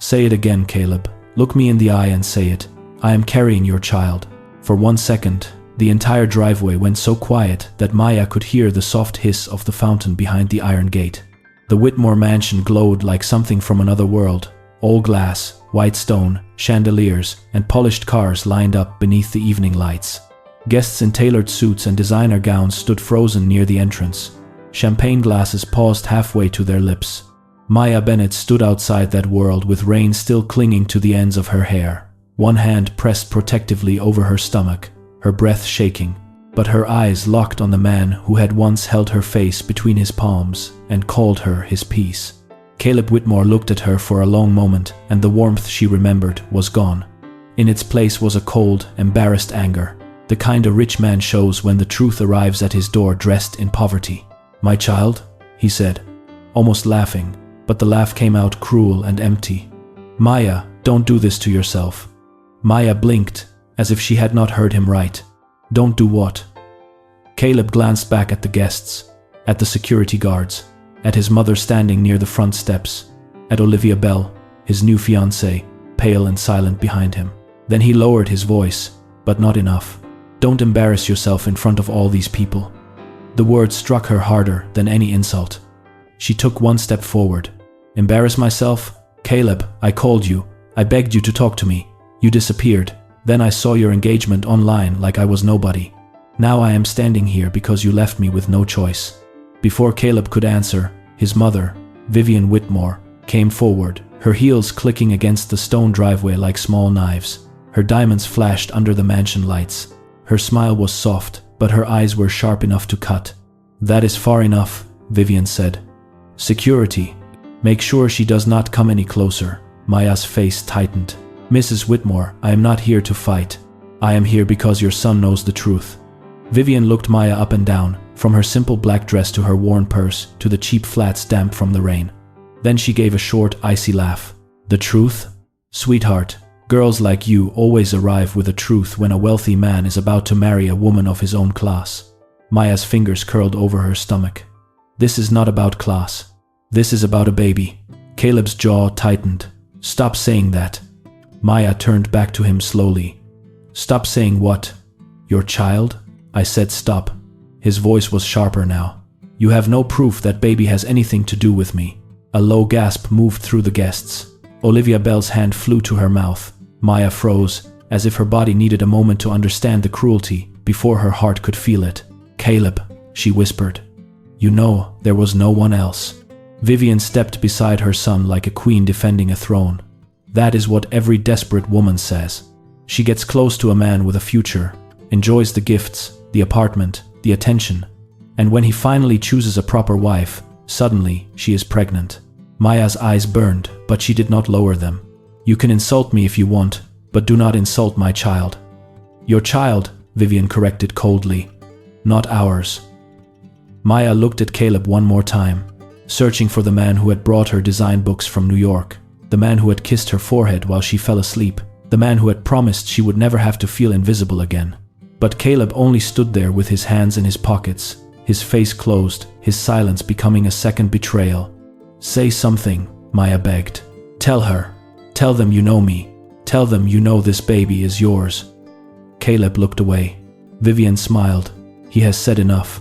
Say it again, Caleb. Look me in the eye and say it. I am carrying your child. For 1 second, the entire driveway went so quiet that Maya could hear the soft hiss of the fountain behind the iron gate. The Whitmore mansion glowed like something from another world. All glass, white stone, chandeliers, and polished cars lined up beneath the evening lights. Guests in tailored suits and designer gowns stood frozen near the entrance. Champagne glasses paused halfway to their lips. Maya Bennett stood outside that world with rain still clinging to the ends of her hair. One hand pressed protectively over her stomach, her breath shaking, but her eyes locked on the man who had once held her face between his palms and called her his peace. Caleb Whitmore looked at her for a long moment, and the warmth she remembered was gone. In its place was a cold, embarrassed anger, the kind a rich man shows when the truth arrives at his door dressed in poverty. "My child," he said, almost laughing, but the laugh came out cruel and empty. "Maya, don't do this to yourself." Maya blinked, as if she had not heard him right. "Don't do what?" Caleb glanced back at the guests, at the security guards, at his mother standing near the front steps, at Olivia Bell, his new fiancée, pale and silent behind him. Then he lowered his voice, but not enough. "Don't embarrass yourself in front of all these people." The word struck her harder than any insult. She took one step forward. "Embarrass myself? Caleb, I called you. I begged you to talk to me. You disappeared. Then I saw your engagement online like I was nobody. Now I am standing here because you left me with no choice." Before Caleb could answer, his mother, Vivian Whitmore, came forward, her heels clicking against the stone driveway like small knives. Her diamonds flashed under the mansion lights. Her smile was soft, but her eyes were sharp enough to cut. "That is far enough," Vivian said. "Security. Make sure she does not come any closer." Maya's face tightened. "Mrs. Whitmore, I am not here to fight. I am here because your son knows the truth." Vivian looked Maya up and down, from her simple black dress to her worn purse to the cheap flats damp from the rain. Then she gave a short, icy laugh. "The truth? Sweetheart, girls like you always arrive with a truth when a wealthy man is about to marry a woman of his own class." Maya's fingers curled over her stomach. "This is not about class. This is about a baby." Caleb's jaw tightened. "Stop saying that." Maya turned back to him slowly. "Stop saying what? Your child?" I said stop. His voice was sharper now. "You have no proof that baby has anything to do with me." A low gasp moved through the guests. Olivia Bell's hand flew to her mouth. Maya froze, as if her body needed a moment to understand the cruelty before her heart could feel it. "Caleb," she whispered. "You know, there was no one else." Vivian stepped beside her son like a queen defending a throne. That is what every desperate woman says. She gets close to a man with a future, enjoys the gifts, the apartment, the attention, and when he finally chooses a proper wife, suddenly she is pregnant. Maya's eyes burned, but she did not lower them. "You can insult me if you want, but do not insult my child." "Your child," Vivian corrected coldly. "Not ours." Maya looked at Caleb one more time, searching for the man who had brought her design books from New York, the man who had kissed her forehead while she fell asleep, the man who had promised she would never have to feel invisible again. But Caleb only stood there with his hands in his pockets, his face closed, his silence becoming a second betrayal. "Say something," Maya begged. "Tell her. Tell them you know me. Tell them you know this baby is yours." Caleb looked away. Vivian smiled. "He has said enough."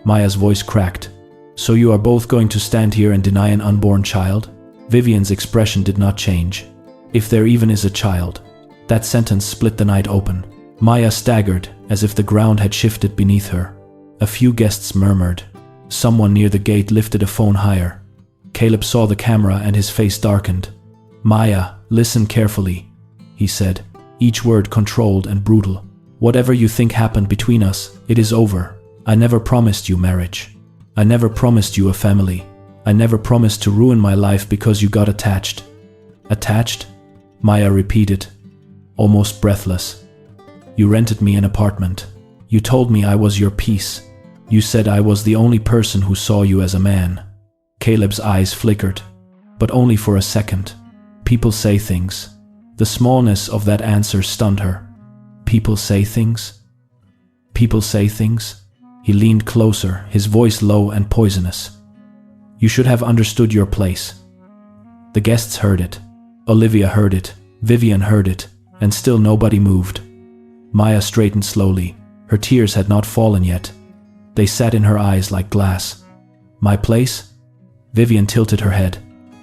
Maya's voice cracked. "So you are both going to stand here and deny an unborn child?" Vivian's expression did not change. "If there even is a child." That sentence split the night open. Maya staggered, as if the ground had shifted beneath her. A few guests murmured. Someone near the gate lifted a phone higher. Caleb saw the camera and his face darkened. "Maya, listen carefully," he said, each word controlled and brutal. "Whatever you think happened between us, it is over. I never promised you marriage. I never promised you a family. I never promised to ruin my life because you got attached." "Attached?" Maya repeated, almost breathless. "You rented me an apartment. You told me I was your piece. You said I was the only person who saw you as a man." Caleb's eyes flickered, but only for a second. "People say things." The smallness of that answer stunned her. "People say things? People say things?" He leaned closer, his voice low and poisonous. "You should have understood your place." The guests heard it. Olivia heard it, Vivian heard it, and still nobody moved. Maya straightened slowly. Her tears had not fallen yet. They sat in her eyes like glass. My place? Vivian tilted her head.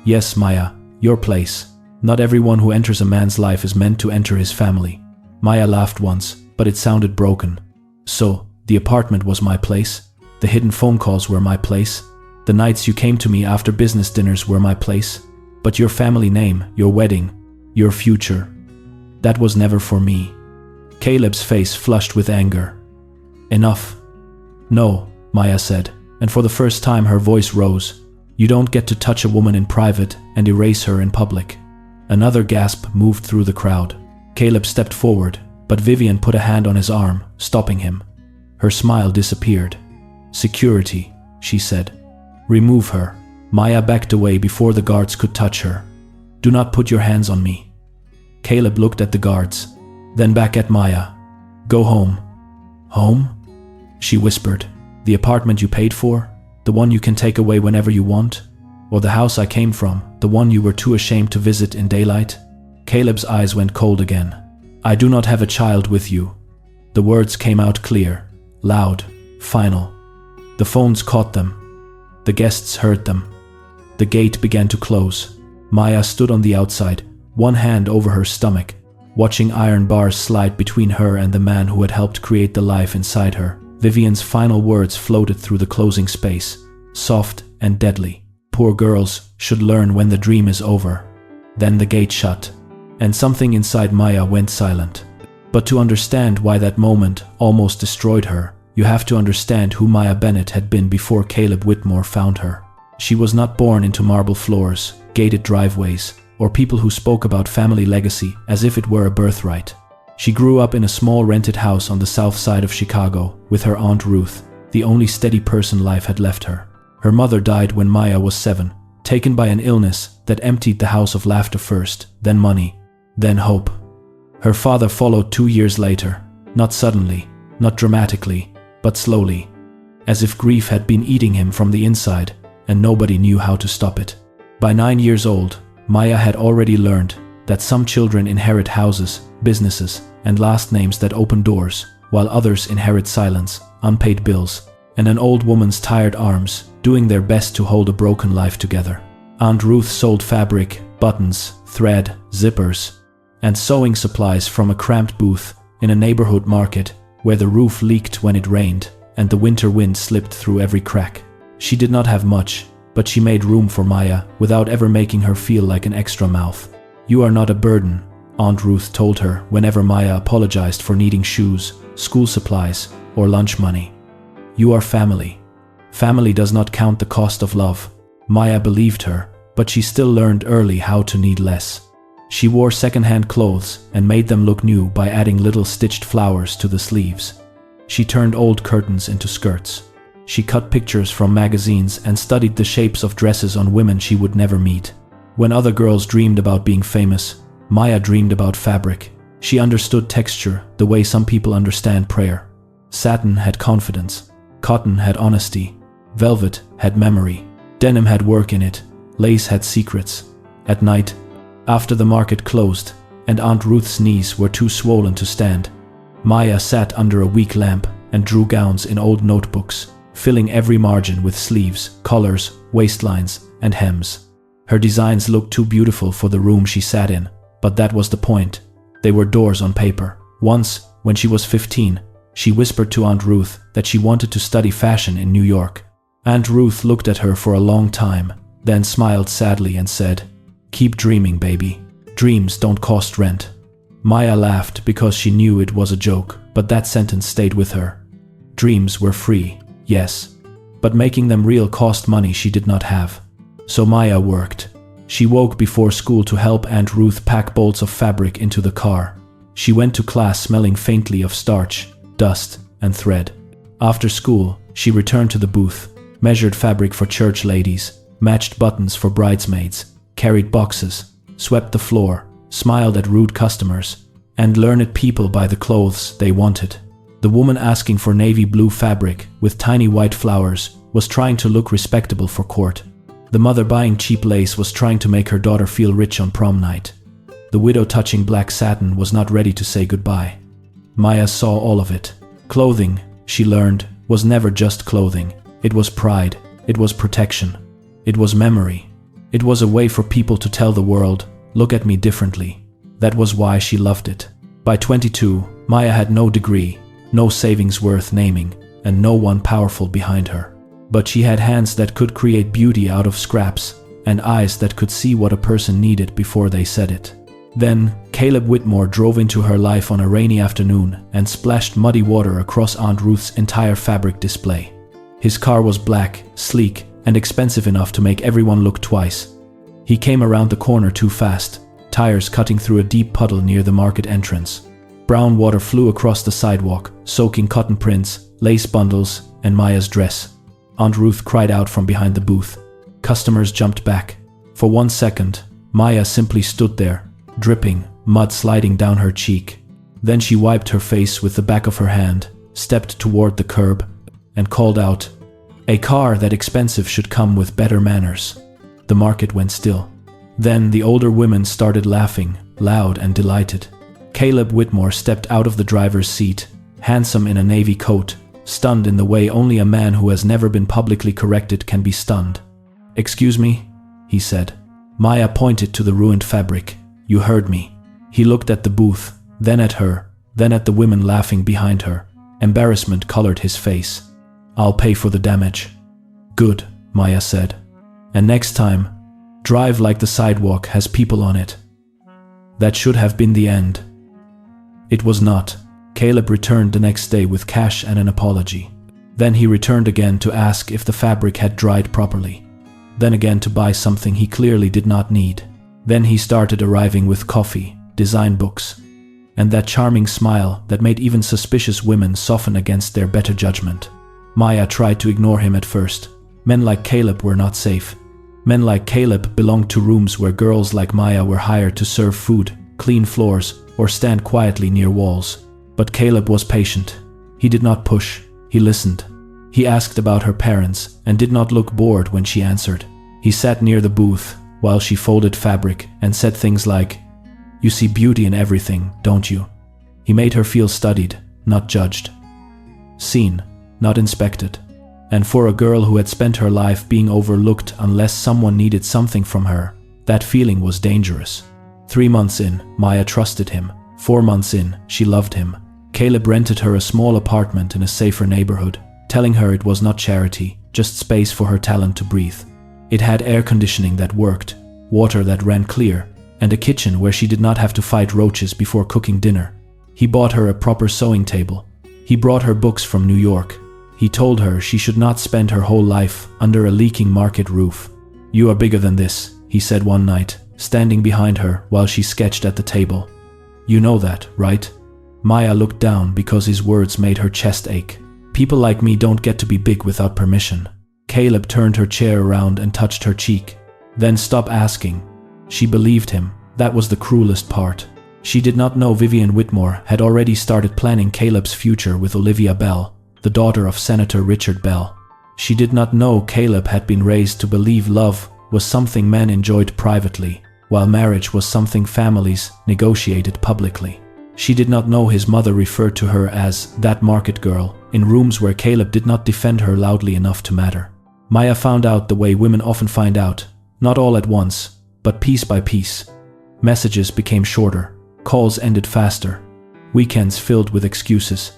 Yes, Maya, your place. Not everyone who enters a man's life is meant to enter his family. Maya laughed once, but it sounded broken. So, the apartment was my place? The hidden phone calls were my place? The nights you came to me after business dinners were my place? But your family name, your wedding, your future, that was never for me. Caleb's face flushed with anger. Enough. No, Maya said, and for the first time her voice rose. You don't get to touch a woman in private and erase her in public. Another gasp moved through the crowd. Caleb stepped forward, but Vivian put a hand on his arm, stopping him. Her smile disappeared. Security, she said. Remove her. Maya backed away before the guards could touch her. Do not put your hands on me. Caleb looked at the guards, then back at Maya. Go home. Home? She whispered. The apartment you paid for? The one you can take away whenever you want? Or the house I came from, the one you were too ashamed to visit in daylight? Caleb's eyes went cold again. I do not have a child with you. The words came out clear, loud, final. The phones caught them. The guests heard them. The gate began to close. Maya stood on the outside, one hand over her stomach, watching iron bars slide between her and the man who had helped create the life inside her. Vivian's final words floated through the closing space, soft and deadly. Poor girls should learn when the dream is over. Then the gate shut, and something inside Maya went silent. But to understand why that moment almost destroyed her, you have to understand who Maya Bennett had been before Caleb Whitmore found her. She was not born into marble floors, gated driveways, or people who spoke about family legacy as if it were a birthright. She grew up in a small rented house on the south side of Chicago with her Aunt Ruth, the only steady person life had left her. Her mother died when Maya was 7, taken by an illness that emptied the house of laughter first, then money, then hope. Her father followed 2 years later, not suddenly, not dramatically, but slowly, as if grief had been eating him from the inside and nobody knew how to stop it. By 9 years old, Maya had already learned that some children inherit houses, businesses, and last names that open doors, while others inherit silence, unpaid bills, and an old woman's tired arms, doing their best to hold a broken life together. Aunt Ruth sold fabric, buttons, thread, zippers, and sewing supplies from a cramped booth in a neighborhood market where the roof leaked when it rained and the winter wind slipped through every crack. She did not have much, but she made room for Maya without ever making her feel like an extra mouth. You are not a burden, Aunt Ruth told her whenever Maya apologized for needing shoes, school supplies, or lunch money. You are family. Family does not count the cost of love. Maya believed her, but she still learned early how to need less. She wore second-hand clothes and made them look new by adding little stitched flowers to the sleeves. She turned old curtains into skirts. She cut pictures from magazines and studied the shapes of dresses on women she would never meet. When other girls dreamed about being famous, Maya dreamed about fabric. She understood texture the way some people understand prayer. Satin had confidence. Cotton had honesty. Velvet had memory. Denim had work in it. Lace had secrets. At night, after the market closed and Aunt Ruth's knees were too swollen to stand, Maya sat under a weak lamp and drew gowns in old notebooks, filling every margin with sleeves, collars, waistlines, and hems. Her designs looked too beautiful for the room she sat in, but that was the point. They were doors on paper. Once, when she was 15, she whispered to Aunt Ruth that she wanted to study fashion in New York. Aunt Ruth looked at her for a long time, then smiled sadly and said, "Keep dreaming, baby. Dreams don't cost rent." Maya laughed because she knew it was a joke, but that sentence stayed with her. Dreams were free, yes, but making them real cost money she did not have. So Maya worked. She woke before school to help Aunt Ruth pack bolts of fabric into the car. She went to class smelling faintly of starch, dust, and thread. After school, she returned to the booth, measured fabric for church ladies, matched buttons for bridesmaids, carried boxes, swept the floor, smiled at rude customers, and learned people by the clothes they wanted. The woman asking for navy blue fabric with tiny white flowers was trying to look respectable for court. The mother buying cheap lace was trying to make her daughter feel rich on prom night. The widow touching black satin was not ready to say goodbye. Maya saw all of it. Clothing, she learned, was never just clothing. It was pride. It was protection. It was memory. It was a way for people to tell the world, look at me differently. That was why she loved it. By 22, Maya had no degree, no savings worth naming, and no one powerful behind her. But she had hands that could create beauty out of scraps, and eyes that could see what a person needed before they said it. Then, Caleb Whitmore drove into her life on a rainy afternoon and splashed muddy water across Aunt Ruth's entire fabric display. His car was black, sleek, and expensive enough to make everyone look twice. He came around the corner too fast, tires cutting through a deep puddle near the market entrance. Brown water flew across the sidewalk, soaking cotton prints, lace bundles, and Maya's dress. Aunt Ruth cried out from behind the booth. Customers jumped back. For 1 second, Maya simply stood there, dripping, mud sliding down her cheek. Then she wiped her face with the back of her hand, stepped toward the curb, and called out, "A car that expensive should come with better manners." The market went still. Then the older women started laughing, loud and delighted. Caleb Whitmore stepped out of the driver's seat, handsome in a navy coat, stunned in the way only a man who has never been publicly corrected can be stunned. "Excuse me," he said. Maya pointed to the ruined fabric. "You heard me." He looked at the booth, then at her, then at the women laughing behind her. Embarrassment colored his face. "I'll pay for the damage." "Good," Maya said. "And next time, drive like the sidewalk has people on it." That should have been the end. It was not. Caleb returned the next day with cash and an apology. Then he returned again to ask if the fabric had dried properly. Then again to buy something he clearly did not need. Then he started arriving with coffee, design books, and that charming smile that made even suspicious women soften against their better judgment. Maya tried to ignore him at first. Men like Caleb were not safe. Men like Caleb belonged to rooms where girls like Maya were hired to serve food, clean floors, or stand quietly near walls. But Caleb was patient. He did not push. He listened. He asked about her parents and did not look bored when she answered. He sat near the booth while she folded fabric and said things like, "You see beauty in everything, don't you?" He made her feel studied, not judged. Seen, not inspected. And for a girl who had spent her life being overlooked unless someone needed something from her, that feeling was dangerous. 3 months in, Maya trusted him. 4 months in, she loved him. Caleb rented her a small apartment in a safer neighborhood, telling her it was not charity, just space for her talent to breathe. It had air conditioning that worked, water that ran clear, and a kitchen where she did not have to fight roaches before cooking dinner. He bought her a proper sewing table. He brought her books from New York. He told her she should not spend her whole life under a leaking market roof. "You are bigger than this," he said one night, standing behind her while she sketched at the table. "You know that, right?" Maya looked down because his words made her chest ache. "People like me don't get to be big without permission." Caleb turned her chair around and touched her cheek. "Then stop asking." She believed him. That was the cruelest part. She did not know Vivian Whitmore had already started planning Caleb's future with Olivia Bell, the daughter of Senator Richard Bell. She did not know Caleb had been raised to believe love was something men enjoyed privately, while marriage was something families negotiated publicly. She did not know his mother referred to her as that market girl in rooms where Caleb did not defend her loudly enough to matter. Maya found out the way women often find out, not all at once, but piece by piece. Messages became shorter, calls ended faster, weekends filled with excuses.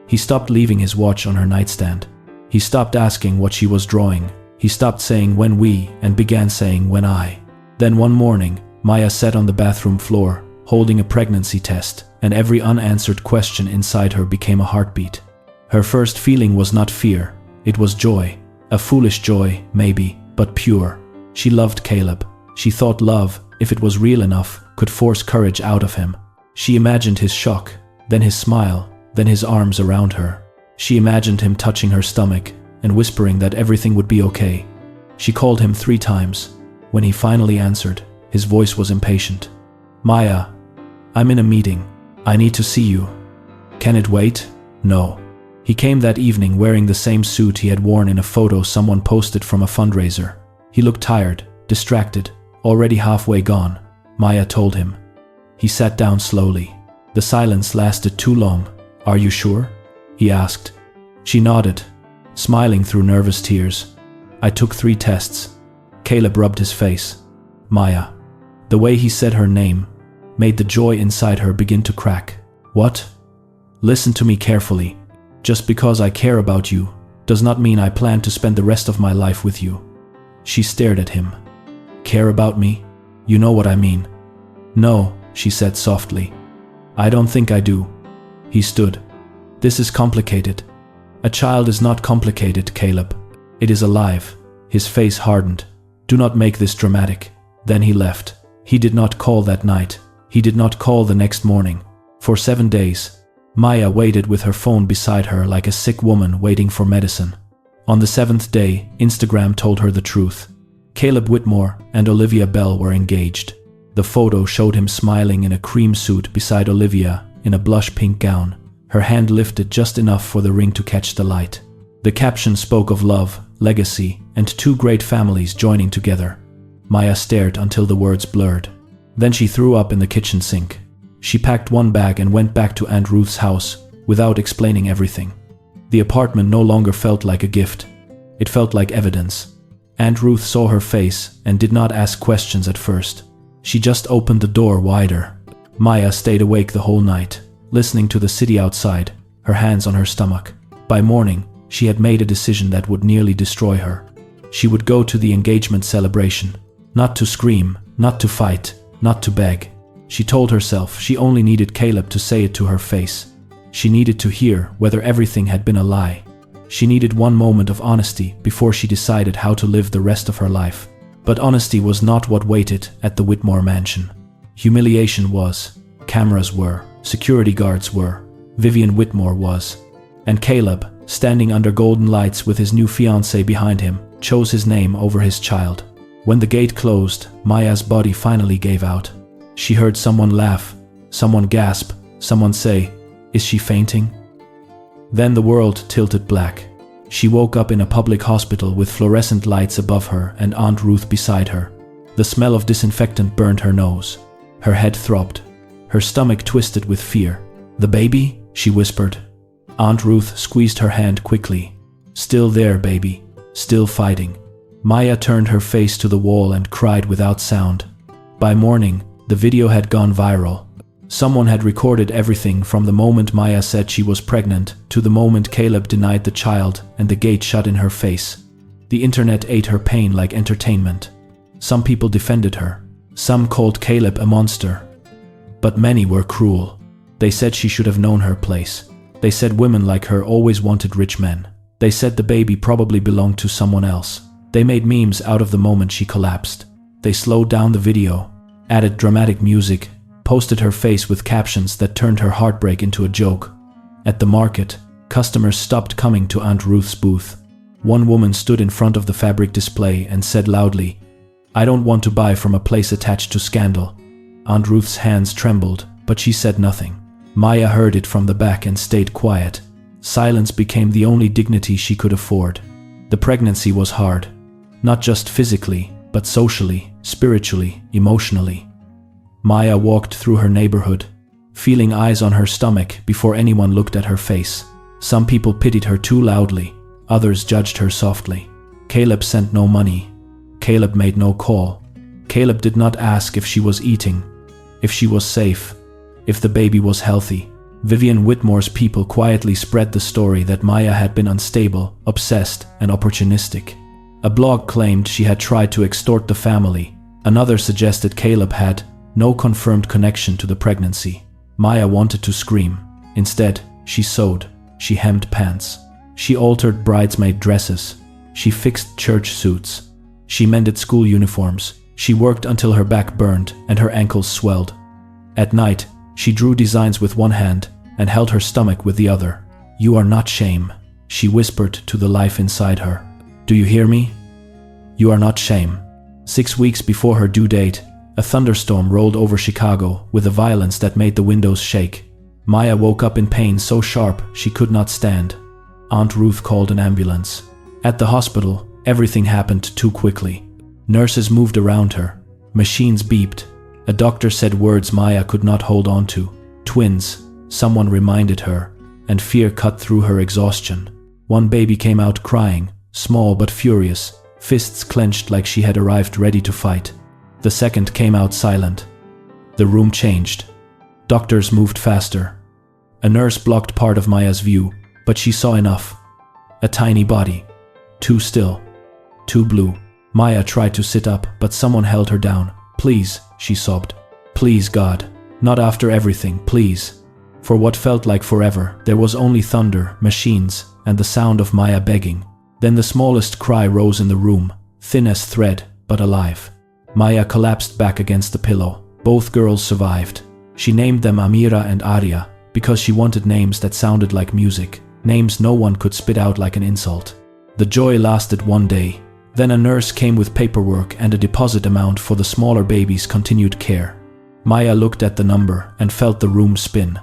He stopped leaving his watch on her nightstand. He stopped asking what she was drawing. He stopped saying "when we" and began saying "when I." Then one morning, Maya sat on the bathroom floor, holding a pregnancy test, and every unanswered question inside her became a heartbeat. Her first feeling was not fear, it was joy. A foolish joy, maybe, but pure. She loved Caleb. She thought love, if it was real enough, could force courage out of him. She imagined his shock, then his smile, then his arms around her. She imagined him touching her stomach and whispering that everything would be okay. She called him 3 times. When he finally answered, his voice was impatient. "Maya, I'm in a meeting. I need to see you." "Can it wait?" "No." He came that evening wearing the same suit he had worn in a photo someone posted from a fundraiser. He looked tired, distracted, already halfway gone. Maya told him, He sat down slowly. The silence lasted too long. "Are you sure?" he asked. She nodded, smiling through nervous tears. "I took 3 tests." Caleb rubbed his face. "Maya." The way he said her name made the joy inside her begin to crack. "What?" "Listen to me carefully. Just because I care about you does not mean I plan to spend the rest of my life with you." She stared at him. "Care about me? You know what I mean." "No," she said softly. "I don't think I do." He stood. "This is complicated." "A child is not complicated, Caleb. It is alive." His face hardened. "Do not make this dramatic." Then he left. He did not call that night. He did not call the next morning. For 7 days, Maya waited with her phone beside her like a sick woman waiting for medicine. On the 7th day, Instagram told her the truth. Caleb Whitmore and Olivia Bell were engaged. The photo showed him smiling in a cream suit beside Olivia in a blush pink gown, her hand lifted just enough for the ring to catch the light. The caption spoke of love, legacy, and 2 great families joining together. Maya stared until the words blurred. Then she threw up in the kitchen sink. She packed one bag and went back to Aunt Ruth's house without explaining everything. The apartment no longer felt like a gift. It felt like evidence. Aunt Ruth saw her face and did not ask questions at first. She just opened the door wider. Maya stayed awake the whole night, listening to the city outside, her hands on her stomach. By morning, she had made a decision that would nearly destroy her. She would go to the engagement celebration. Not to scream, not to fight, not to beg. She told herself she only needed Caleb to say it to her face. She needed to hear whether everything had been a lie. She needed one moment of honesty before she decided how to live the rest of her life. But honesty was not what waited at the Whitmore mansion. Humiliation was. Cameras were. Security guards were. Vivian Whitmore was. And Caleb, standing under golden lights with his new fiancée behind him, chose his name over his child. When the gate closed, Maya's body finally gave out. She heard someone laugh, someone gasp, someone say, "Is she fainting?" Then the world tilted black. She woke up in a public hospital with fluorescent lights above her and Aunt Ruth beside her. The smell of disinfectant burned her nose. Her head throbbed. Her stomach twisted with fear. "The baby?" she whispered. Aunt Ruth squeezed her hand quickly. "Still there, baby. Still fighting." Maya turned her face to the wall and cried without sound. By morning, the video had gone viral. Someone had recorded everything from the moment Maya said she was pregnant to the moment Caleb denied the child and the gate shut in her face. The internet ate her pain like entertainment. Some people defended her. Some called Caleb a monster. But many were cruel. They said she should have known her place. They said women like her always wanted rich men. They said the baby probably belonged to someone else. They made memes out of the moment she collapsed. They slowed down the video, added dramatic music, posted her face with captions that turned her heartbreak into a joke. At the market, customers stopped coming to Aunt Ruth's booth. One woman stood in front of the fabric display and said loudly, "I don't want to buy from a place attached to scandal." Aunt Ruth's hands trembled, but she said nothing. Maya heard it from the back and stayed quiet. Silence became the only dignity she could afford. The pregnancy was hard. Not just physically, but socially, spiritually, emotionally. Maya walked through her neighborhood, feeling eyes on her stomach before anyone looked at her face. Some people pitied her too loudly, others judged her softly. Caleb sent no money. Caleb made no call. Caleb did not ask if she was eating, if she was safe, if the baby was healthy. Vivian Whitmore's people quietly spread the story that Maya had been unstable, obsessed, and opportunistic. A blog claimed she had tried to extort the family. Another suggested Caleb had no confirmed connection to the pregnancy. Maya wanted to scream. Instead, she sewed. She hemmed pants. She altered bridesmaid dresses. She fixed church suits. She mended school uniforms. She worked until her back burned and her ankles swelled. At night, she drew designs with one hand and held her stomach with the other. "You are not shame," she whispered to the life inside her. "Do you hear me? You are not shame." 6 weeks before her due date, a thunderstorm rolled over Chicago with a violence that made the windows shake. Maya woke up in pain so sharp she could not stand. Aunt Ruth called an ambulance. At the hospital, everything happened too quickly. Nurses moved around her. Machines beeped. A doctor said words Maya could not hold on to. Twins, someone reminded her, and fear cut through her exhaustion. One baby came out crying, small but furious, fists clenched like she had arrived ready to fight. The second came out silent. The room changed. Doctors moved faster. A nurse blocked part of Maya's view, but she saw enough. A tiny body. Too still. Too blue. Maya tried to sit up, but someone held her down. "Please," she sobbed. "Please, God. Not after everything, please." For what felt like forever, there was only thunder, machines, and the sound of Maya begging. Then the smallest cry rose in the room, thin as thread, but alive. Maya collapsed back against the pillow. Both girls survived. She named them Amira and Arya, because she wanted names that sounded like music, names no one could spit out like an insult. The joy lasted one day. Then a nurse came with paperwork and a deposit amount for the smaller baby's continued care. Maya looked at the number and felt the room spin.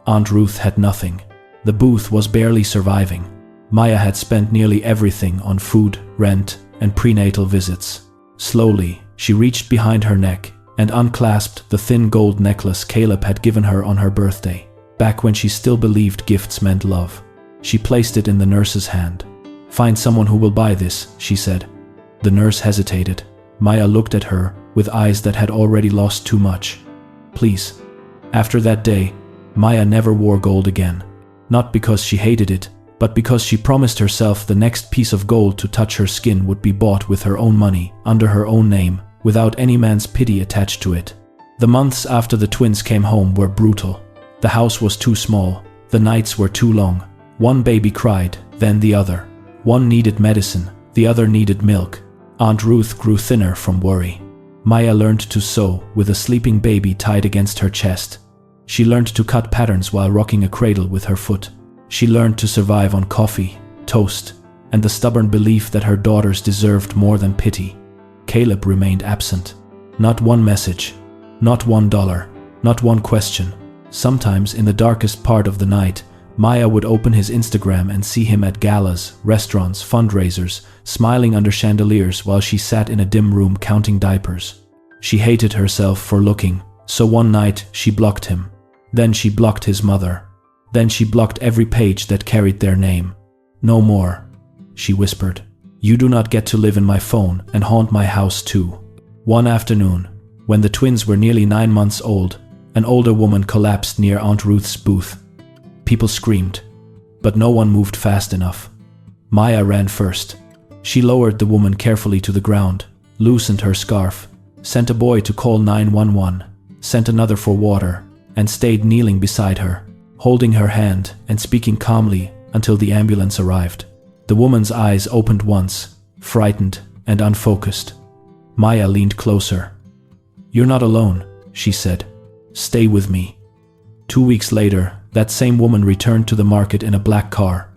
Aunt Ruth had nothing. The booth was barely surviving. Maya had spent nearly everything on food, rent, and prenatal visits. Slowly, she reached behind her neck and unclasped the thin gold necklace Caleb had given her on her birthday, back when she still believed gifts meant love. She placed it in the nurse's hand. "Find someone who will buy this," she said. The nurse hesitated. Maya looked at her with eyes that had already lost too much. "Please." After that day, Maya never wore gold again. Not because she hated it, but because she promised herself the next piece of gold to touch her skin would be bought with her own money, under her own name, without any man's pity attached to it. The months after the twins came home were brutal. The house was too small. The nights were too long. One baby cried, then the other. One needed medicine, the other needed milk. Aunt Ruth grew thinner from worry. Maya learned to sew with a sleeping baby tied against her chest. She learned to cut patterns while rocking a cradle with her foot. She learned to survive on coffee, toast, and the stubborn belief that her daughters deserved more than pity. Caleb remained absent. Not one message, not $1, not one question. Sometimes in the darkest part of the night, Maya would open his Instagram and see him at galas, restaurants, fundraisers, smiling under chandeliers while she sat in a dim room counting diapers. She hated herself for looking, so one night she blocked him. Then she blocked his mother. Then she blocked every page that carried their name. "No more," she whispered. "You do not get to live in my phone and haunt my house too." One afternoon, when the twins were nearly 9 months old, an older woman collapsed near Aunt Ruth's booth. People screamed, but no one moved fast enough. Maya ran first. She lowered the woman carefully to the ground, loosened her scarf, sent a boy to call 911, sent another for water, and stayed kneeling beside her, holding her hand and speaking calmly until the ambulance arrived. The woman's eyes opened once, frightened and unfocused. Maya leaned closer. "You're not alone," she said. "Stay with me." 2 weeks later, that same woman returned to the market in a black car.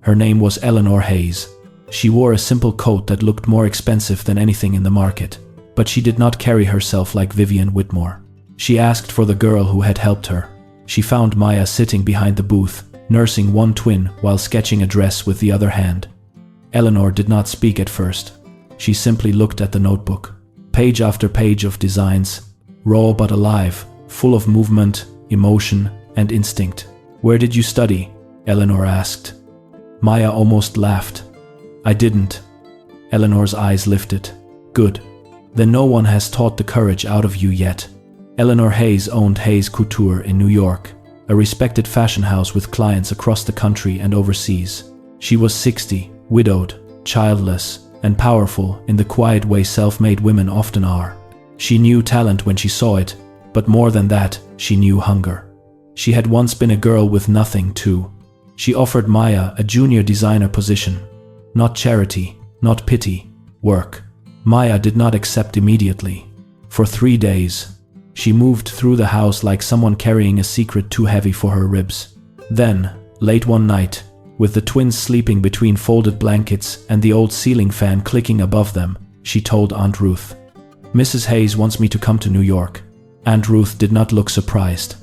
Her name was Eleanor Hayes. She wore a simple coat that looked more expensive than anything in the market, but she did not carry herself like Vivian Whitmore. She asked for the girl who had helped her. She found Maya sitting behind the booth, nursing one twin while sketching a dress with the other hand. Eleanor did not speak at first. She simply looked at the notebook. Page after page of designs, raw but alive, full of movement, emotion, and instinct. "Where did you study?" Eleanor asked. Maya almost laughed. "I didn't." Eleanor's eyes lifted. "Good. Then no one has taught the courage out of you yet." Eleanor Hayes owned Hayes Couture in New York, a respected fashion house with clients across the country and overseas. She was 60, widowed, childless, and powerful in the quiet way self-made women often are. She knew talent when she saw it, but more than that, she knew hunger. She had once been a girl with nothing, too. She offered Maya a junior designer position. Not charity, not pity, work. Maya did not accept immediately. For 3 days, she moved through the house like someone carrying a secret too heavy for her ribs. Then, late one night, with the twins sleeping between folded blankets and the old ceiling fan clicking above them, she told Aunt Ruth, "Mrs. Hayes wants me to come to New York." Aunt Ruth did not look surprised.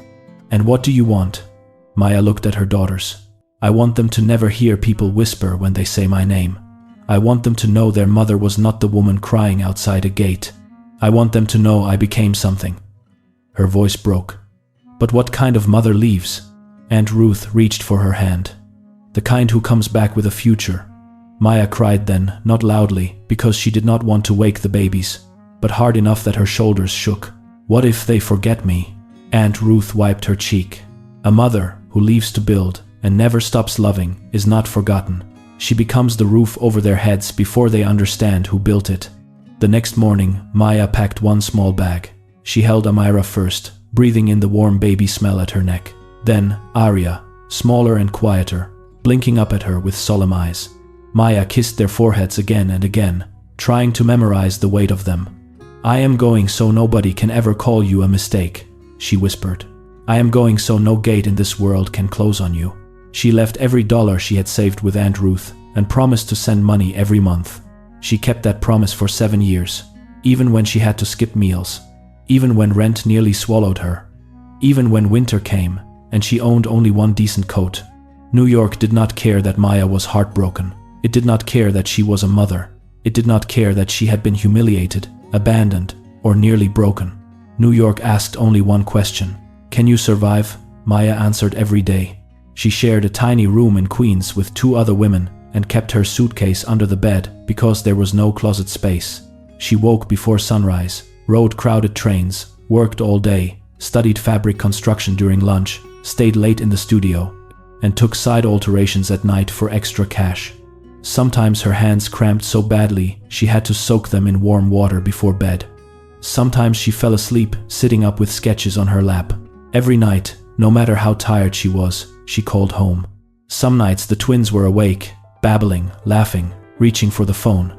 "And what do you want?" Maya looked at her daughters. "I want them to never hear people whisper when they say my name. I want them to know their mother was not the woman crying outside a gate. I want them to know I became something, Her voice broke. But what kind of mother leaves? Aunt Ruth reached for her hand. The kind who comes back with a future. Maya cried then, not loudly, because she did not want to wake the babies, but hard enough that her shoulders shook. What if they forget me? Aunt Ruth wiped her cheek. A mother who leaves to build and never stops loving is not forgotten. She becomes the roof over their heads before they understand who built it. The next morning, Maya packed one small bag. She held Amira first, breathing in the warm baby smell at her neck. Then Arya, smaller and quieter, blinking up at her with solemn eyes. Maya kissed their foreheads again and again, trying to memorize the weight of them. I am going so nobody can ever call you a mistake, she whispered. I am going so no gate in this world can close on you. She left every dollar she had saved with Aunt Ruth and promised to send money every month. She kept that promise for 7 years, even when she had to skip meals, even when rent nearly swallowed her, even when winter came and she owned only one decent coat. New York did not care that Maya was heartbroken. It did not care that she was a mother. It did not care that she had been humiliated, abandoned, or nearly broken. New York asked only one question. Can you survive? Maya answered every day. She shared a tiny room in Queens with 2 other women and kept her suitcase under the bed because there was no closet space. She woke before sunrise, rode crowded trains, worked all day, studied fabric construction during lunch, stayed late in the studio, and took side alterations at night for extra cash. Sometimes her hands cramped so badly she had to soak them in warm water before bed. Sometimes she fell asleep sitting up with sketches on her lap. Every night, no matter how tired she was, she called home. Some nights the twins were awake, babbling, laughing, reaching for the phone.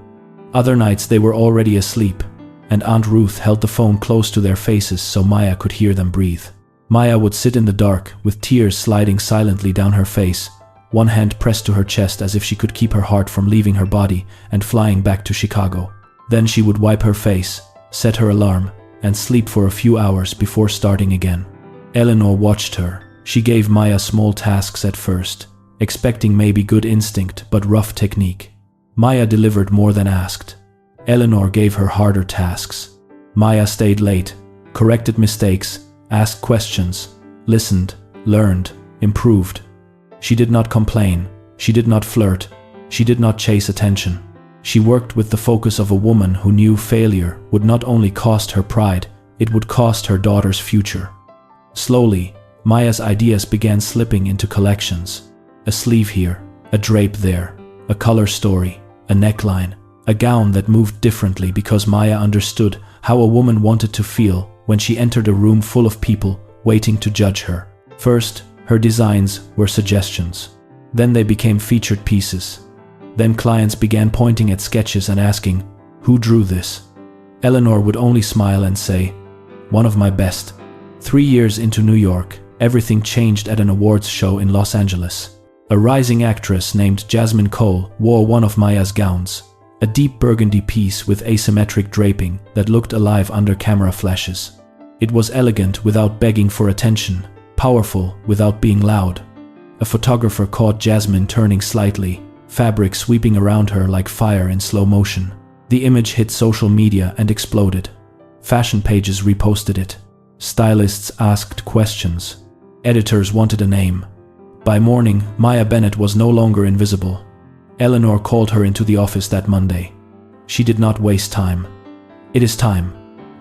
Other nights they were already asleep, and Aunt Ruth held the phone close to their faces so Maya could hear them breathe. Maya would sit in the dark with tears sliding silently down her face, one hand pressed to her chest as if she could keep her heart from leaving her body and flying back to Chicago. Then she would wipe her face, set her alarm, and sleep for a few hours before starting again. Eleanor watched her. She gave Maya small tasks at first, expecting maybe good instinct but rough technique. Maya delivered more than asked. Eleanor gave her harder tasks. Maya stayed late, corrected mistakes, asked questions, listened, learned, improved. She did not complain, she did not flirt, she did not chase attention. She worked with the focus of a woman who knew failure would not only cost her pride, it would cost her daughter's future. Slowly, Maya's ideas began slipping into collections. A sleeve here, a drape there, a color story, a neckline, a gown that moved differently because Maya understood how a woman wanted to feel when she entered a room full of people waiting to judge her. First, her designs were suggestions. Then they became featured pieces. Then clients began pointing at sketches and asking, "Who drew this?" Eleanor would only smile and say, "One of my best." 3 years into New York, everything changed at an awards show in Los Angeles. A rising actress named Jasmine Cole wore one of Maya's gowns, a deep burgundy piece with asymmetric draping that looked alive under camera flashes. It was elegant without begging for attention, powerful without being loud. A photographer caught Jasmine turning slightly, fabric sweeping around her like fire in slow motion. The image hit social media and exploded. Fashion pages reposted it. Stylists asked questions. Editors wanted a name. By morning, Maya Bennett was no longer invisible. Eleanor called her into the office that Monday. She did not waste time. "It is time,"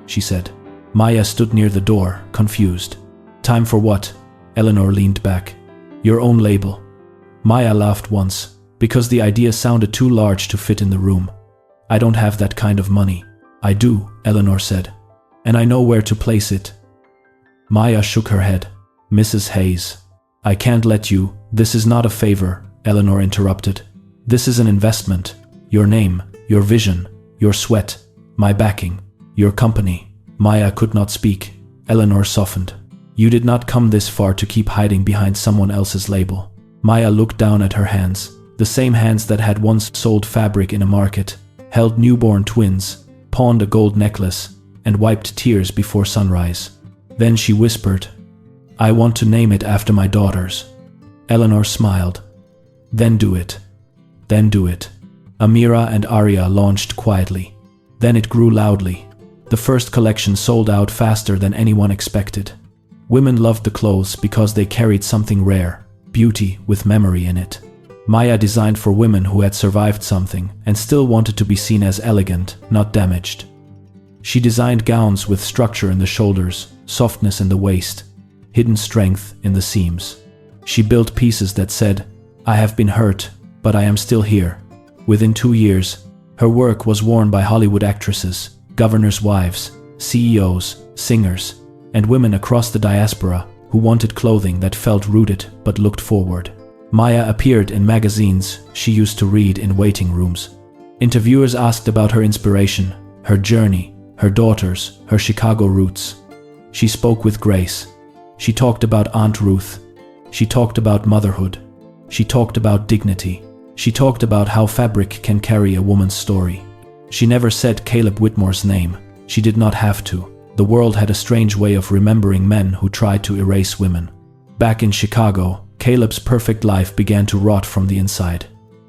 she said. Maya stood near the door, confused. "Time for what?" Eleanor leaned back. "Your own label." Maya laughed once, because the idea sounded too large to fit in the room. "I don't have that kind of money." "I do," Eleanor said. "And I know where to place it." Maya shook her head. "Mrs. Hayes, I can't let you." "This is not a favor," Eleanor interrupted. "This is an investment. Your name, your vision, your sweat, my backing, your company." Maya could not speak. Eleanor softened. "You did not come this far to keep hiding behind someone else's label." Maya looked down at her hands, the same hands that had once sold fabric in a market, held newborn twins, pawned a gold necklace, and wiped tears before sunrise. Then she whispered, "I want to name it after my daughters." Eleanor smiled. "Then do it. Then do it." Amira and Arya launched quietly. Then it grew loudly. The first collection sold out faster than anyone expected. Women loved the clothes because they carried something rare, beauty with memory in it. Maya designed for women who had survived something and still wanted to be seen as elegant, not damaged. She designed gowns with structure in the shoulders, softness in the waist, hidden strength in the seams. She built pieces that said, "I have been hurt, but I am still here." Within 2 years, her work was worn by Hollywood actresses, governors' wives, CEOs, singers, and women across the diaspora who wanted clothing that felt rooted but looked forward. Maya appeared in magazines she used to read in waiting rooms. Interviewers asked about her inspiration, her journey, her daughters, her Chicago roots. She spoke with grace. She talked about Aunt Ruth. She talked about motherhood. She talked about dignity. She talked about how fabric can carry a woman's story. She never said Caleb Whitmore's name. She did not have to. The world had a strange way of remembering men who tried to erase women. Back in Chicago, Caleb's perfect life began to rot from the inside.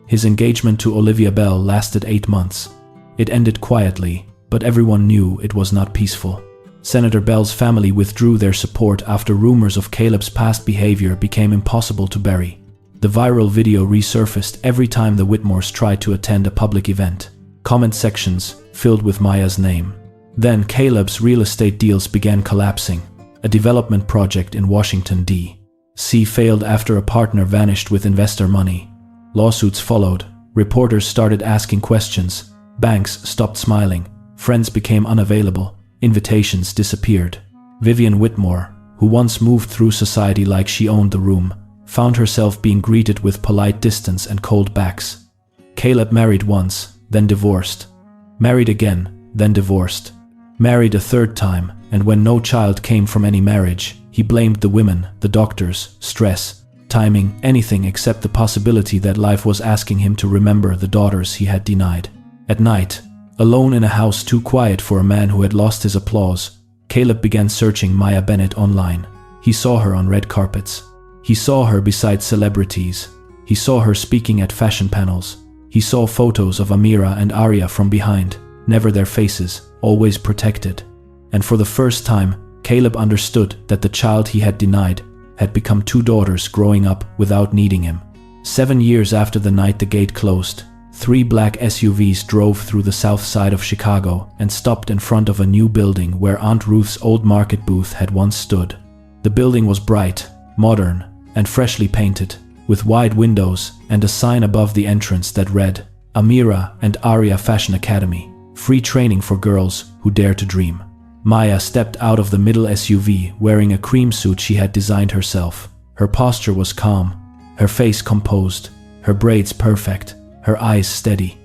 His engagement to Olivia Bell lasted 8 months. It ended quietly, but everyone knew it was not peaceful. Senator Bell's family withdrew their support after rumors of Caleb's past behavior became impossible to bury. The viral video resurfaced every time the Whitmores tried to attend a public event. Comment sections filled with Maya's name. Then Caleb's real estate deals began collapsing. A development project in Washington, D.C. failed after a partner vanished with investor money. Lawsuits followed. Reporters started asking questions. Banks stopped smiling. Friends became unavailable. Invitations disappeared. Vivian Whitmore, who once moved through society like she owned the room, found herself being greeted with polite distance and cold backs. Caleb married once, then divorced. Married again, then divorced. Married a third time, and when no child came from any marriage, he blamed the women, the doctors, stress, timing, anything except the possibility that life was asking him to remember the daughters he had denied. At night, alone in a house too quiet for a man who had lost his applause, Caleb began searching Maya Bennett online. He saw her on red carpets. He saw her beside celebrities. He saw her speaking at fashion panels. He saw photos of Amira and Arya from behind, never their faces, always protected. And for the first time, Caleb understood that the child he had denied had become 2 daughters growing up without needing him. 7 years after the night the gate closed, 3 black SUVs drove through the south side of Chicago and stopped in front of a new building where Aunt Ruth's old market booth had once stood. The building was bright, modern, and freshly painted, with wide windows and a sign above the entrance that read, "Amira and Arya Fashion Academy, free training for girls who dare to dream." Maya stepped out of the middle SUV wearing a cream suit she had designed herself. Her posture was calm, her face composed, her braids perfect, her eyes steady.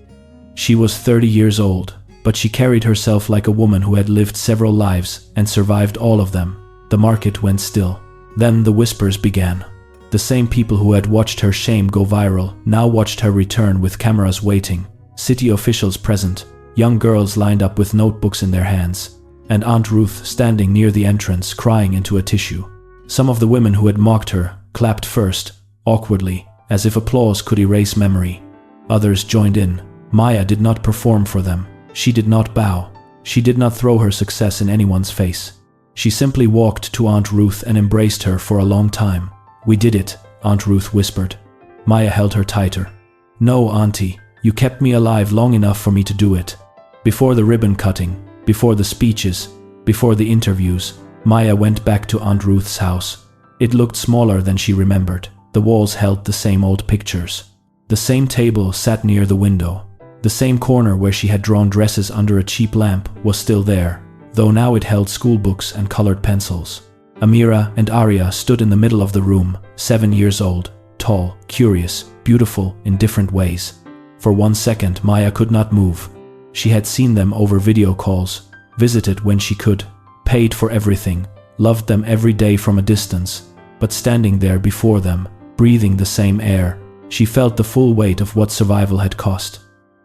She was 30 years old, but she carried herself like a woman who had lived several lives and survived all of them. The market went still. Then the whispers began. The same people who had watched her shame go viral now watched her return with cameras waiting, city officials present, young girls lined up with notebooks in their hands, and Aunt Ruth standing near the entrance crying into a tissue. Some of the women who had mocked her clapped first, awkwardly, as if applause could erase memory. Others joined in. Maya did not perform for them. She did not bow. She did not throw her success in anyone's face. She simply walked to Aunt Ruth and embraced her for a long time. "We did it," Aunt Ruth whispered. Maya held her tighter. "No, Auntie, you kept me alive long enough for me to do it." Before the ribbon cutting, before the speeches, before the interviews, Maya went back to Aunt Ruth's house. It looked smaller than she remembered. The walls held the same old pictures. The same table sat near the window. The same corner where she had drawn dresses under a cheap lamp was still there, though now it held school books and colored pencils. Amira and Arya stood in the middle of the room, 7 years old, tall, curious, beautiful in different ways. For 1 second, Maya could not move. She had seen them over video calls, visited when she could, paid for everything, loved them every day from a distance, but standing there before them, breathing the same air, she felt the full weight of what survival had cost.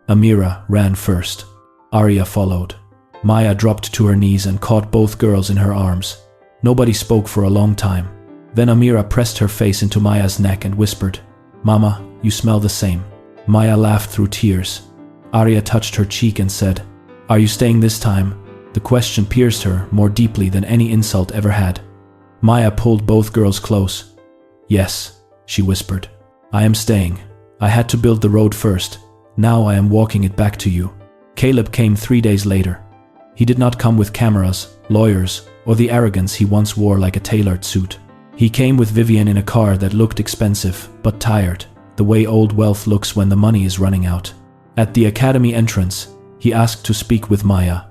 Amira ran first. Arya followed. Maya dropped to her knees and caught both girls in her arms. Nobody spoke for a long time. Then Amira pressed her face into Maya's neck and whispered, "Mama, you smell the same." Maya laughed through tears. Arya touched her cheek and said, "Are you staying this time?" The question pierced her more deeply than any insult ever had. Maya pulled both girls close. "Yes," she whispered. "I am staying. I had to build the road first. Now I am walking it back to you." Caleb came 3 days later. He did not come with cameras, lawyers, or the arrogance he once wore like a tailored suit. He came with Vivian in a car that looked expensive, but tired, the way old wealth looks when the money is running out. At the academy entrance, he asked to speak with Maya.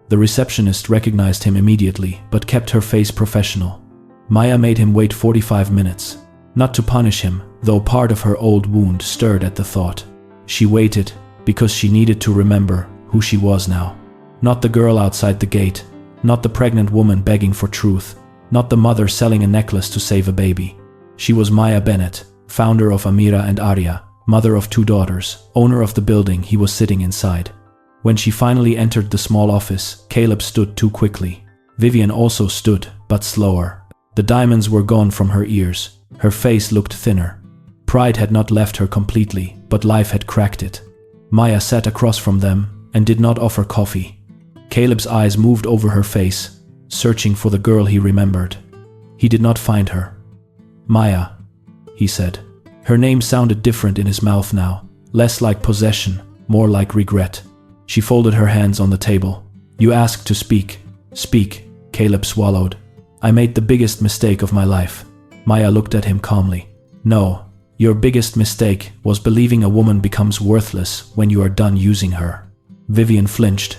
The receptionist recognized him immediately, but kept her face professional. Maya made him wait 45 minutes. Not to punish him, though part of her old wound stirred at the thought. She waited because she needed to remember who she was now. Not the girl outside the gate, not the pregnant woman begging for truth, not the mother selling a necklace to save a baby. She was Maya Bennett, founder of Amira and Arya, mother of 2 daughters, owner of the building he was sitting inside. When she finally entered the small office, Caleb stood too quickly. Vivian also stood, but slower. The diamonds were gone from her ears. Her face looked thinner. Pride had not left her completely, but life had cracked it. Maya sat across from them and did not offer coffee. Caleb's eyes moved over her face, searching for the girl he remembered. He did not find her. "Maya," he said. Her name sounded different in his mouth now, less like possession, more like regret. She folded her hands on the table. "You asked to speak." "Speak," Caleb swallowed. "I made the biggest mistake of my life." Maya looked at him calmly. "No, your biggest mistake was believing a woman becomes worthless when you are done using her." Vivian flinched.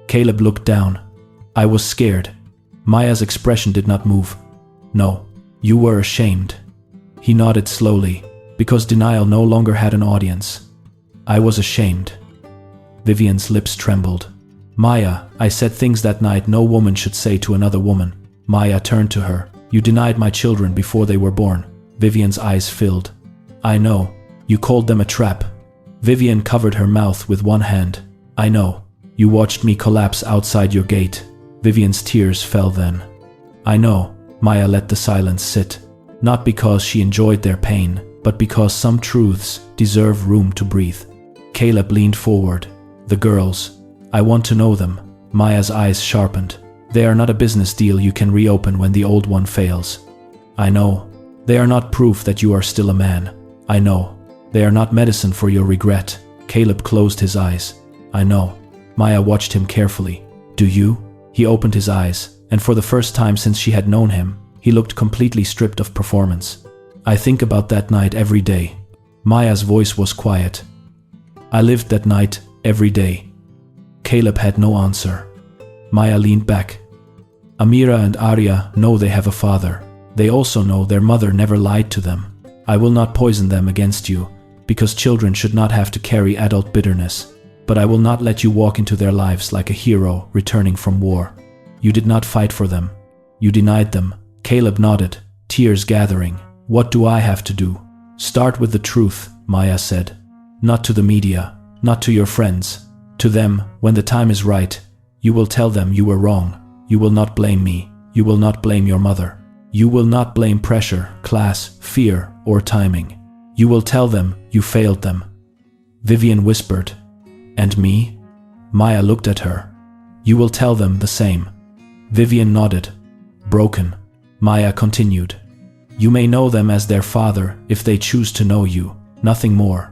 Caleb looked down. "I was scared." Maya's expression did not move. "No, you were ashamed." He nodded slowly, because denial no longer had an audience. "I was ashamed." Vivian's lips trembled. "Maya, I said things that night no woman should say to another woman." Maya turned to her. "You denied my children before they were born." Vivian's eyes filled. "I know. You called them a trap." Vivian covered her mouth with one hand. "I know. You watched me collapse outside your gate." Vivian's tears fell then. "I know." Maya let the silence sit. Not because she enjoyed their pain, but because some truths deserve room to breathe. Caleb leaned forward. "The girls. I want to know them." Maya's eyes sharpened. "They are not a business deal you can reopen when the old one fails." "I know. They are not proof that you are still a man." "I know. They are not medicine for your regret." Caleb closed his eyes. "I know." Maya watched him carefully. "Do you?" He opened his eyes, and for the first time since she had known him, he looked completely stripped of performance. "I think about that night every day." Maya's voice was quiet. "I lived that night every day." Caleb had no answer. Maya leaned back. "Amira and Arya know they have a father. They also know their mother never lied to them. I will not poison them against you, because children should not have to carry adult bitterness. But I will not let you walk into their lives like a hero returning from war. You did not fight for them. You denied them." Caleb nodded, tears gathering. "What do I have to do?" "Start with the truth," Maya said. "Not to the media, not to your friends. To them, when the time is right, you will tell them you were wrong. You will not blame me. You will not blame your mother. You will not blame pressure, class, fear, or timing. You will tell them you failed them." Vivian whispered. "And me?" Maya looked at her. "You will tell them the same." Vivian nodded. "Broken." Maya continued. "You may know them as their father if they choose to know you, nothing more.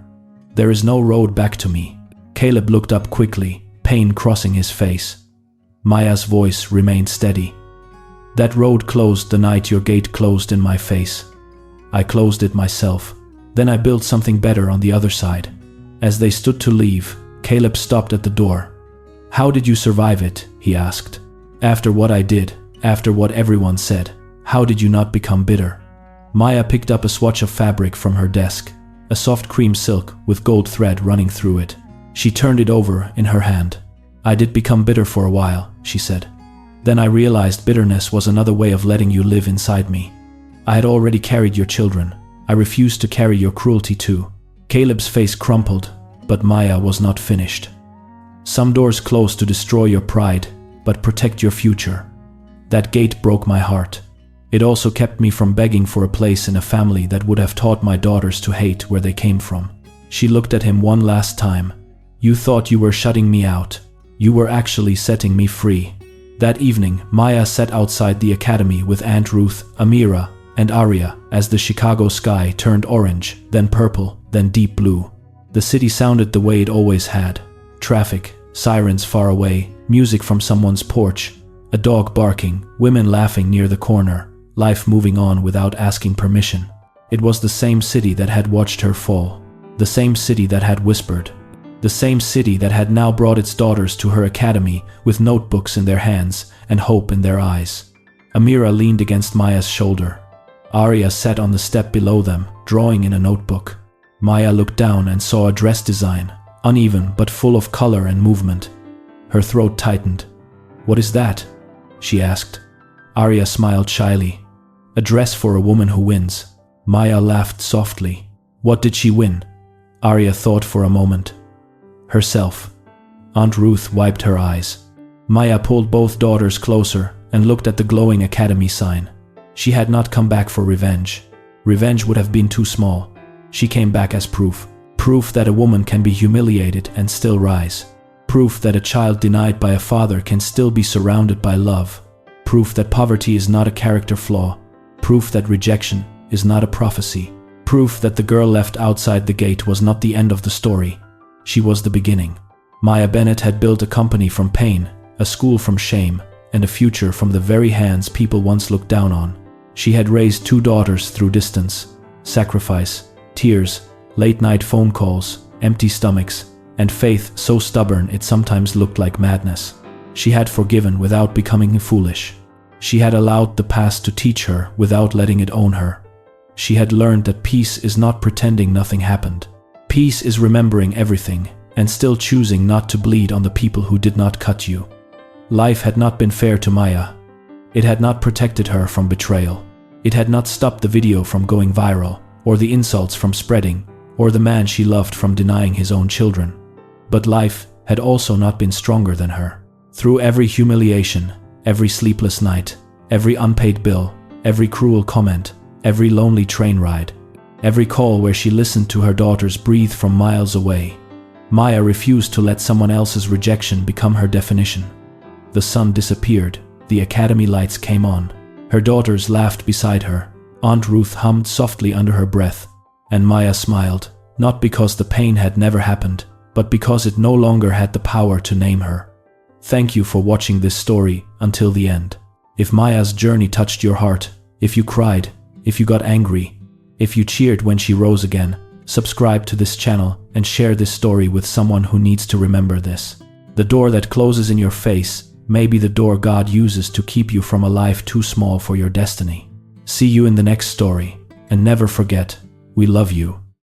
There is no road back to me." Caleb looked up quickly, pain crossing his face. Maya's voice remained steady. "That road closed the night your gate closed in my face. I closed it myself. Then I built something better on the other side." As they stood to leave, Caleb stopped at the door. "How did you survive it?" he asked. "After what I did, after what everyone said, how did you not become bitter?" Maya picked up a swatch of fabric from her desk, a soft cream silk with gold thread running through it. She turned it over in her hand. "I did become bitter for a while," she said. "Then I realized bitterness was another way of letting you live inside me. I had already carried your children. I refused to carry your cruelty too." Caleb's face crumpled, but Maya was not finished. "Some doors close to destroy your pride, but protect your future. That gate broke my heart. It also kept me from begging for a place in a family that would have taught my daughters to hate where they came from." She looked at him one last time. "You thought you were shutting me out. You were actually setting me free." That evening, Maya sat outside the academy with Aunt Ruth, Amira, and Arya as the Chicago sky turned orange, then purple, then deep blue. The city sounded the way it always had. Traffic, sirens far away, music from someone's porch, a dog barking, women laughing near the corner, life moving on without asking permission. It was the same city that had watched her fall, the same city that had whispered, the same city that had now brought its daughters to her academy with notebooks in their hands and hope in their eyes. Amira leaned against Maya's shoulder. Arya sat on the step below them, drawing in a notebook. Maya looked down and saw a dress design, uneven but full of color and movement. Her throat tightened. "What is that?" she asked. Arya smiled shyly. "A dress for a woman who wins." Maya laughed softly. What did she win? Arya thought for a moment. Herself. Aunt Ruth wiped her eyes. Maya pulled both daughters closer and looked at the glowing academy sign. She had not come back for revenge. Revenge would have been too small. She came back as proof. Proof that a woman can be humiliated and still rise. Proof that a child denied by a father can still be surrounded by love. Proof that poverty is not a character flaw. Proof that rejection is not a prophecy. Proof that the girl left outside the gate was not the end of the story. She was the beginning. Maya Bennett had built a company from pain, a school from shame, and a future from the very hands people once looked down on. She had raised 2 daughters through distance, sacrifice, tears, late-night phone calls, empty stomachs, and faith so stubborn it sometimes looked like madness. She had forgiven without becoming foolish. She had allowed the past to teach her without letting it own her. She had learned that peace is not pretending nothing happened. Peace is remembering everything and still choosing not to bleed on the people who did not cut you. Life had not been fair to Maya. It had not protected her from betrayal. It had not stopped the video from going viral, or the insults from spreading, or the man she loved from denying his own children. But life had also not been stronger than her. Through every humiliation, every sleepless night, every unpaid bill, every cruel comment, every lonely train ride, every call where she listened to her daughters breathe from miles away, Maya refused to let someone else's rejection become her definition. The sun disappeared, the academy lights came on. Her daughters laughed beside her. Aunt Ruth hummed softly under her breath, and Maya smiled, not because the pain had never happened, but because it no longer had the power to name her. Thank you for watching this story until the end. If Maya's journey touched your heart, if you cried, if you got angry, if you cheered when she rose again, subscribe to this channel and share this story with someone who needs to remember this. The door that closes in your face may be the door God uses to keep you from a life too small for your destiny. See you in the next story, and never forget, we love you.